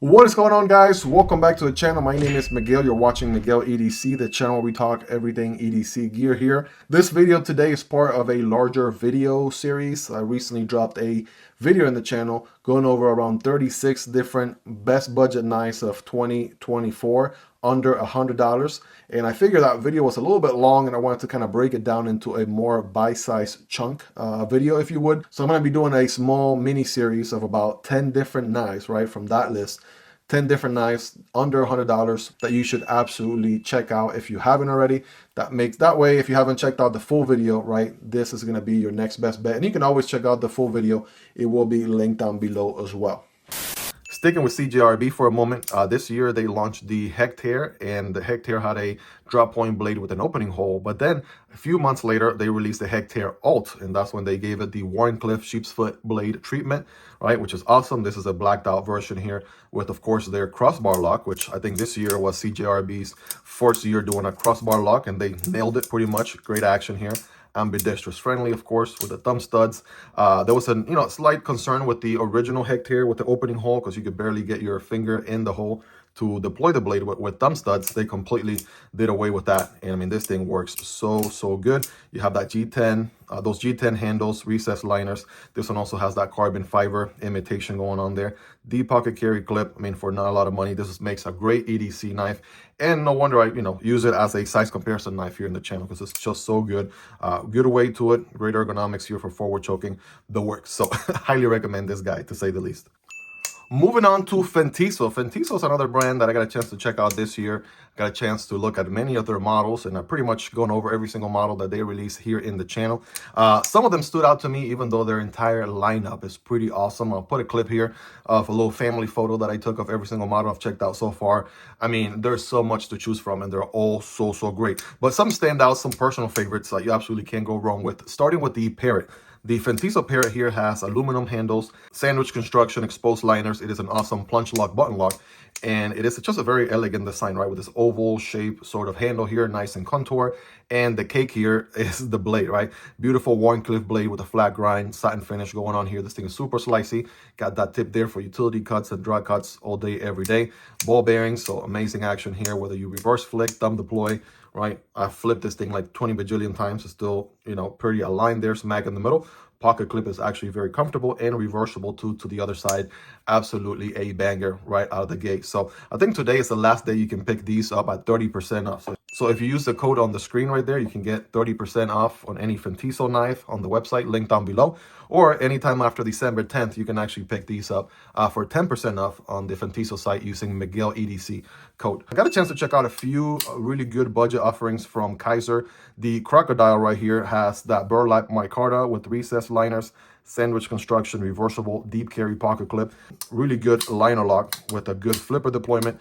What is going on, guys? Welcome back to the channel. My name is Miguel. You're watching Miguel EDC, the channel where we talk everything EDC gear here. This video today is part of a larger video series. I recently dropped a video in the channel going over around 36 different best budget knives of 2024 under $100. And I figured that video was a little bit long and I wanted to kind of break it down into a more bite-sized chunk video, if you would. So I'm going to be doing a small mini series of about 10 different knives, right, from that list. 10 different knives under $100 that you should absolutely check out if you haven't already. That way, if you haven't checked out the full video, right, this is going to be your next best bet. And you can always check out the full video. It will be linked down below as well. Sticking with CJRB for a moment, this year they launched the Hectare, and the Hectare had a drop point blade with an opening hole. But then a few months later, they released the Hectare Alt, and that's when they gave it the Warncliffe sheep's foot blade treatment, right, which is awesome. This is a blacked out version here with, of course, their crossbar lock, which I think this year was CJRB's fourth year doing a crossbar lock, and they nailed it pretty much. Great action here. Ambidextrous friendly, of course, with the thumb studs. There was a slight concern with the original Hectare with the opening hole because you could barely get your finger in the hole to deploy the blade with thumb studs. They completely did away with that, and I mean, this thing works so good. You have that G10, those G10 handles, recessed liners. This one also has that carbon fiber imitation going on there. Deep pocket carry clip. I mean, for not a lot of money, this makes a great EDC knife, and no wonder I use it as a size comparison knife here in the channel because it's just so good. Good weight to it, great ergonomics here for forward choking, the works. So highly recommend this guy, to say the least. Moving on to Fintiso. Fintiso is another brand that I got a chance to check out this year. Got a chance to look at many of their models, and I've pretty much gone over every single model that they release here in the channel. Some of them stood out to me, even though their entire lineup is pretty awesome. I'll put a clip here of a little family photo that I took of every single model I've checked out so far. I mean, there's so much to choose from, and they're all so great. But some stand out, some personal favorites that you absolutely can't go wrong with. Starting with the Parrot. The Fintiso Parrot here has aluminum handles, sandwich construction, exposed liners. It is an awesome plunge lock, button lock, and it is just a very elegant design, right? With this oval shape sort of handle here, nice and contour. And the cake here is the blade, right? Beautiful Warncliffe blade with a flat grind, satin finish going on here. This thing is super slicey. Got that tip there for utility cuts and dry cuts all day, every day. Ball bearings, so amazing action here, whether you reverse flick, thumb deploy, right? I flipped this thing like 20 bajillion times. It's still, pretty aligned there, smack in the middle. Pocket clip is actually very comfortable and reversible to the other side. Absolutely a banger right out of the gate. So I think today is the last day you can pick these up at 30% off. So if you use the code on the screen right there, you can get 30% off on any Fintiso knife on the website, link down below. Or anytime after December 10th, you can actually pick these up for 10% off on the Fintiso site using Miguel EDC code. I got a chance to check out a few really good budget offerings from Kaiser. The Crocodile right here has that burlap micarta with recessed liners, sandwich construction, reversible deep carry pocket clip. Really good liner lock with a good flipper deployment.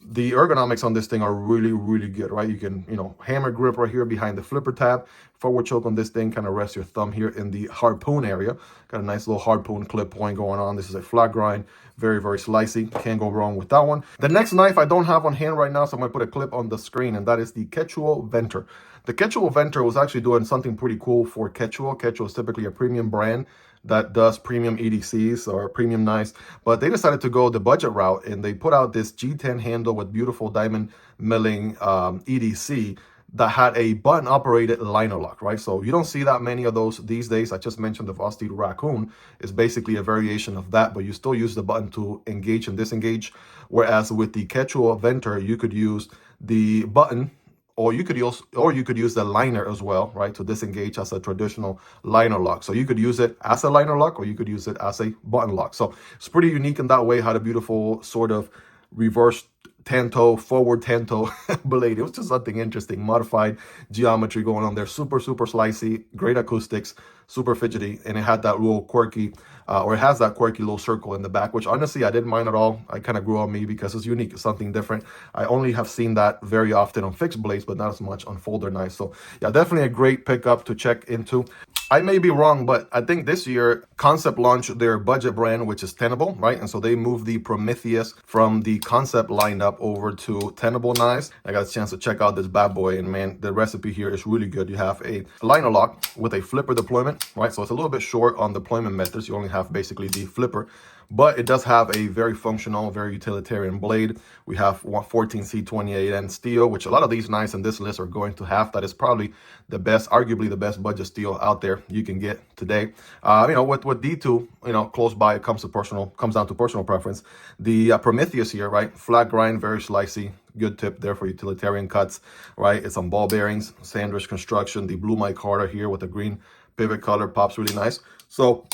The ergonomics on this thing are really good, right? You can, hammer grip right here behind the flipper tab. Forward choke on this thing, kind of rest your thumb here in the harpoon area. Got a nice little harpoon clip point going on. This is a flat grind, very slicey. Can't go wrong with that one. The next knife I don't have on hand right now, so I'm going to put a clip on the screen, and that is the Ketuo Ventr. The Ketuo Ventr was actually doing something pretty cool for Ketuo. Ketuo is typically a premium brand that does premium EDCs or premium knives, but they decided to go the budget route, and they put out this G10 handle with beautiful diamond milling EDC that had a button operated liner lock, right? So you don't see that many of those these days. I just mentioned the Vosteed Raccoon is basically a variation of that, but you still use the button to engage and disengage. Whereas with the Ketuo Ventr, you could use the button, or you could use the liner as well, right, to disengage as a traditional liner lock. So you could use it as a liner lock, or you could use it as a button lock. So it's pretty unique in that way. Had a beautiful sort of reverse tanto, forward tanto blade. It was just something interesting, modified geometry going on there. Super slicey, great acoustics, super fidgety, and it had that little quirky, or it has that quirky little circle in the back, which honestly I didn't mind at all. I kind of grew on me because it's unique, it's something different. I only have seen that very often on fixed blades, but not as much on folder knives. So yeah, definitely a great pickup to check into. I may be wrong, but I think this year Concept launched their budget brand, which is Tenable, right? And so they moved the Prometheus from the Concept lineup over to Tenable knives. I got a chance to check out this bad boy, and man, the recipe here is really good. You have a liner lock with a flipper deployment, right? So it's a little bit short on deployment methods. You only have basically the flipper, but it does have a very functional, very utilitarian blade. We have 14C28N steel, which a lot of these knives in this list are going to have. That is probably the best, arguably the best budget steel out there you can get today. You know, with D2, you know, close by, it comes down to personal preference. The Prometheus here, right? Flat grind, very slicey. Good tip there for utilitarian cuts, right? It's on ball bearings, sandwich construction. The blue micarta here with the green pivot color pops really nice. So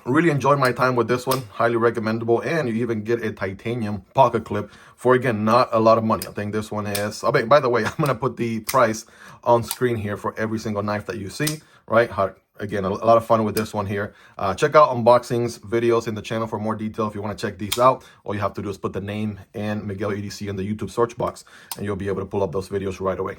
really enjoyed my time with this one. Highly recommendable. And you even get a titanium pocket clip for, again, not a lot of money. I think this one is, oh, by the way, I'm going to put the price on screen here for every single knife that you see, right? Again, a lot of fun with this one here. Check out unboxings videos in the channel for more detail if you want to check these out. All you have to do is put the name and Miguel EDC in the YouTube search box, and you'll be able to pull up those videos right away.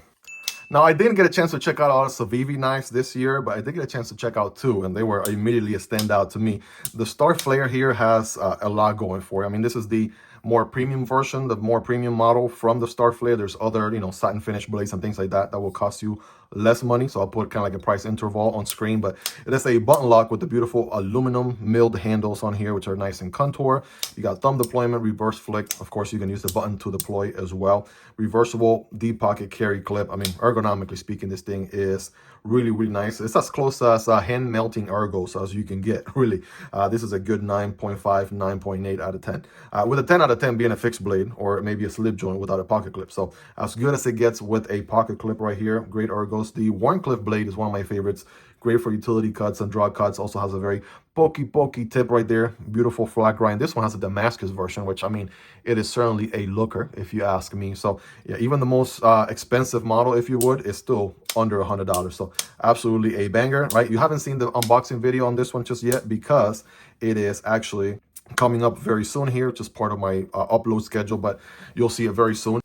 Now, I didn't get a chance to check out all the Civivi knives this year, but I did get a chance to check out two, and they were immediately a standout to me. The Starflare here has a lot going for it. I mean, this is the more premium version, the more premium model from the Starflare. There's other, you know, satin finish blades and things like that that will cost you less money. So I'll put kind of like a price interval on screen, but it is a button lock with the beautiful aluminum milled handles on here, which are nice and contour. You got thumb deployment, reverse flick. Of course, you can use the button to deploy as well. Reversible deep pocket carry clip. I mean, ergonomically speaking, this thing is really, really nice. It's as close as hand melting ergos as you can get, really. This is a good 9.5, 9.8 out of 10. With a 10 out of 10 being a fixed blade or maybe a slip joint without a pocket clip. So as good as it gets with a pocket clip right here, great ergos. The Warncliffe blade is one of my favorites. Great for utility cuts and draw cuts. Also has a very pokey tip right there. Beautiful flat grind. This one has a Damascus version, which, I mean, it is certainly a looker if you ask me. So yeah, even the most expensive model, if you would, is still under $100. So absolutely a banger, right? You haven't seen the unboxing video on this one just yet because it is actually coming up very soon here, just part of my upload schedule, but you'll see it very soon.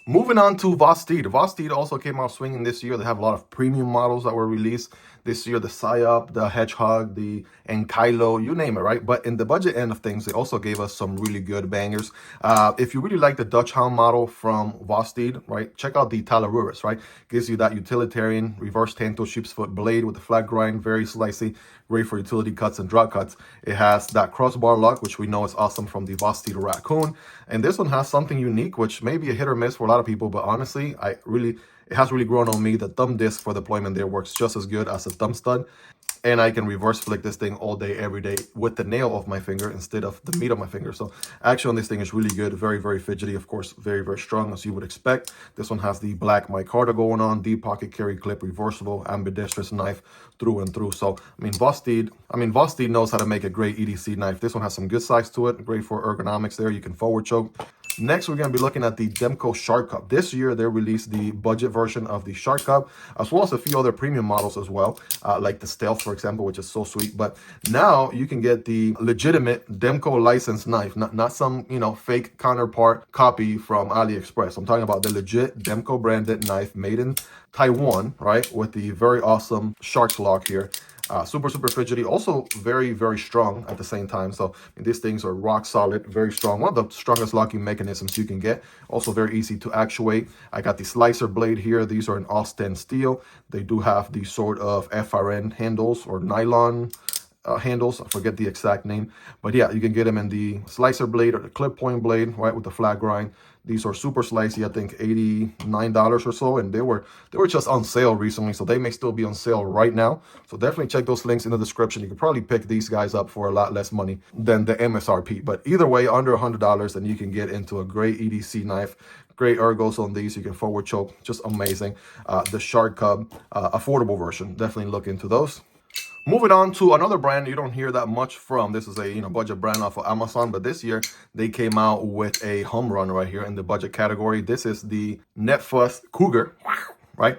Moving on to Vosteed. Vosteed also came out swinging this year. They have a lot of premium models that were released this year. The Psyop, the Hedgehog, the Enkylo, you name it, right? But in the budget end of things, they also gave us some really good bangers. If you really like the Dutch Hound model from Vosteed, right, check out the Talarurus, right? Gives you that utilitarian reverse tanto sheep's foot blade with the flat grind, very slicey, great for utility cuts and drop cuts. It has that crossbar lock, which we know is awesome from the Vosteed Raccoon. And this one has something unique, which may be a hit or miss for a lot of people, but honestly, it has really grown on me. The thumb disc for deployment there works just as good as a thumb stud. And I can reverse flick this thing all day, every day with the nail of my finger instead of the meat of my finger. So action on this thing is really good. Very, very fidgety. Of course, very, very strong as you would expect. This one has the black micarta going on, deep pocket carry clip, reversible, ambidextrous knife through and through. So, Vosteed knows how to make a great EDC knife. This one has some good size to it. Great for ergonomics there. You can forward choke. Next, we're going to be looking at the Demko Shark Cub. This year, they released the budget version of the Shark Cub, as well as a few other premium models as well, like the Stealth, for example, which is so sweet. But now you can get the legitimate Demko licensed knife, not some, you know, fake counterpart copy from AliExpress. I'm talking about the legit Demko branded knife made in Taiwan, right, with the very awesome Shark's lock here. Super fidgety, also very, very strong at the same time. So these things are rock solid, very strong. One of the strongest locking mechanisms you can get. Also very easy to actuate. I got the slicer blade here. These are in Austin steel. They do have the sort of FRN handles or nylon handles. I forget the exact name, but yeah, you can get them in the slicer blade or the clip point blade, right, with the flat grind. These are super slicey, I think $89 or so, and they were just on sale recently, so they may still be on sale right now. So definitely check those links in the description. You can probably pick these guys up for a lot less money than the MSRP, but either way, under $100, and you can get into a great EDC knife. Great ergos on these. You can forward choke, just amazing. The Shark Cub affordable version, definitely look into those. Moving on to another brand you don't hear that much from. This is a budget brand off of Amazon, but this year they came out with a home run right here in the budget category. This is the NedFoss Cougar, right?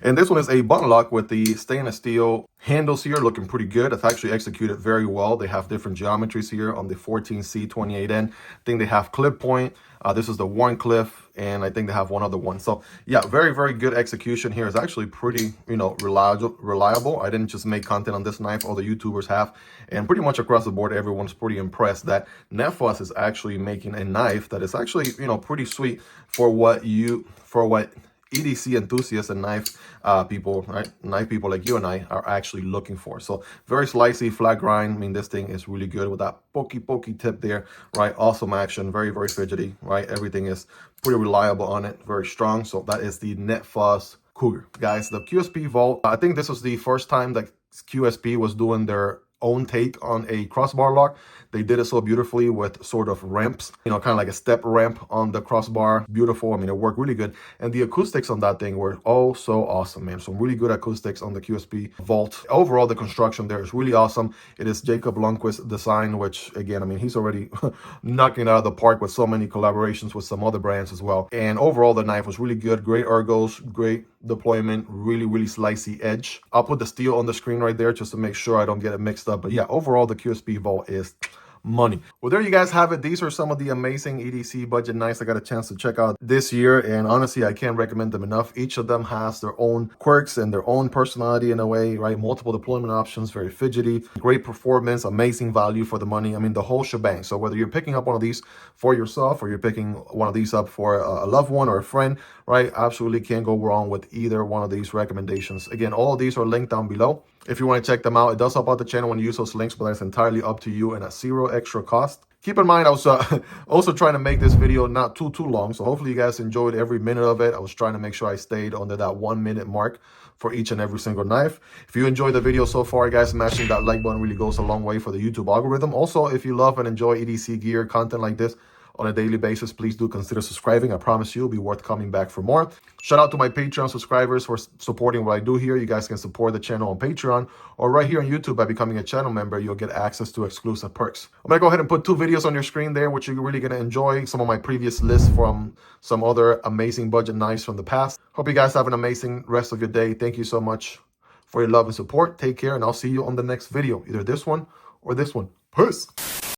And this one is a button lock with the stainless steel handles here, looking pretty good. It's actually executed very well. They have different geometries here on the 14C28N. I think they have clip point. This is the Warncliffe, and I think they have one other one. So yeah, very, very good execution here. It's actually pretty, reliable. I didn't just make content on this knife. All the YouTubers have, and pretty much across the board, everyone's pretty impressed that NedFoss is actually making a knife that is actually, pretty sweet for what EDC enthusiasts and knife people, right? Knife people like you and I are actually looking for. So very slicey, flat grind. I mean, this thing is really good with that pokey tip there, right? Awesome action, very fidgety, right? Everything is pretty reliable on it, very strong. So that is the NedFoss Cougar. Guys, the QSP Vault, I think this was the first time that QSP was doing their own take on a crossbar lock. They did it so beautifully with sort of ramps, you know, kind of like a step ramp on the crossbar. Beautiful. I mean, it worked really good. And the acoustics on that thing were oh so awesome, man. Some really good acoustics on the QSP Vault. Overall, the construction there is really awesome. It is Jacob Lundquist's design, which again, I mean, he's already knocking it out of the park with so many collaborations with some other brands as well. And overall, the knife was really good. Great ergos, great deployment, really slicey edge. I'll put the steel on the screen right there just to make sure I don't get it mixed up. But yeah, overall, the QSP Vault is money. Well, there you guys have it. These are some of the amazing EDC budget knives I got a chance to check out this year, and honestly, I can't recommend them enough. Each of them has their own quirks and their own personality in a way, right? Multiple deployment options, very fidgety, great performance, amazing value for the money. I mean, the whole shebang. So whether you're picking up one of these for yourself or you're picking one of these up for a loved one or a friend, right? Absolutely can't go wrong with either one of these recommendations. Again, all of these are linked down below. If you want to check them out, it does help out the channel when you use those links, but that's entirely up to you and at zero extra cost. Keep in mind, I was also trying to make this video not too long, so hopefully you guys enjoyed every minute of it. I was trying to make sure I stayed under that 1 minute mark for each and every single knife. If you enjoyed the video so far, guys, smashing that like button really goes a long way for the YouTube algorithm. Also, if you love and enjoy EDC gear content like this on a daily basis, please do consider subscribing. I promise you it'll be worth coming back for more. Shout out to my Patreon subscribers for supporting what I do here. You guys can support the channel on Patreon or right here on YouTube by becoming a channel member. You'll get access to exclusive perks. I'm gonna go ahead and put 2 videos on your screen there, which you're really gonna enjoy. Some of my previous lists from some other amazing budget knives from the past. Hope you guys have an amazing rest of your day. Thank you so much for your love and support. Take care, and I'll see you on the next video, either this one or this one. Peace.